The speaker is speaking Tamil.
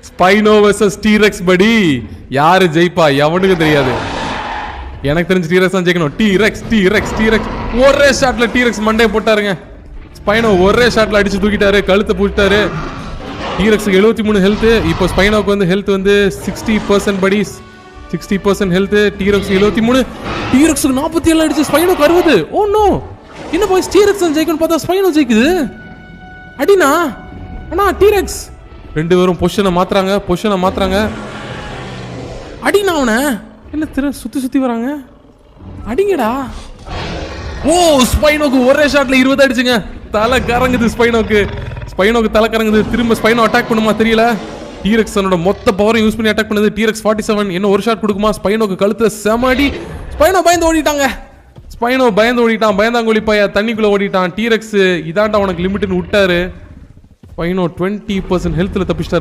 ஸ்பைனோ வெர்சஸ் டீரெக்ஸ் படி. யாரு ஜெயிப்பா எவனுக்கு தெரியாது. எனக்கு தெரிஞ்சு டீரெக்ஸ் தான் ஜெயிக்கணும். டீரெக்ஸ் ஒரே ஷாட்ல டீரெக்ஸ் மண்டையை போட்டாருங்க. ஸ்பைனோ ஒரே ஷாட்ல அடிச்சு தூக்கிட்டாரு, கழுத்தை பூட்டாரு. டீரெக்ஸுக்கு 73 ஹெல்த். இப்போ ஸ்பைனோக்கு வந்து ஹெல்த் வந்து 60% படி. 60% ஹெல்த். டீரெக்ஸ் 73. டீரெக்ஸுக்கு 47 அடிச்சு ஸ்பைனோக்கு 60. ஓ நோ, என்ன போய் டீரெக்ஸ் ஜெயிக்கணும் பார்த்தா ஸ்பைனோ ஜெயிக்குது. அடினா அண்ணா டீரெக்ஸ். ரெண்டு பேரும் பொசிஷனை மாத்துறாங்க. அடினா அவனை என்ன சுத்தி வராங்க. அடிங்கடா. ஓ ஸ்பைனோக்கு ஒரே ஷாட்ல 20 அடிச்சுங்க. தலை கறங்குது ஸ்பைனோக்கு தலை கறங்குது. திரும்ப ஸ்பைனோ அட்டாக் பண்ணுமா தெரியல. டீரெக்ஸ் தன்னோட மொத்த பவரையும் யூஸ் பண்ணி அட்டாக் பண்ணுது. டீரெக்ஸ் 47 என்ன ஒரு ஷாட் கொடுக்குமா? ஸ்பைனோக்கு கழுத்துல செமடி. ஸ்பைனோ பயந்து ஓடிட்டான். பயந்தாங்கோலி பைய தண்ணிக்குள்ள ஓடிட்டான். டீரெக்ஸ் இதாண்டா உனக்கு லிமிட்னு விட்டாரு. ஸ்பைனோ 20% ஹெல்த்ல தப்பிச்சிட்டாரு.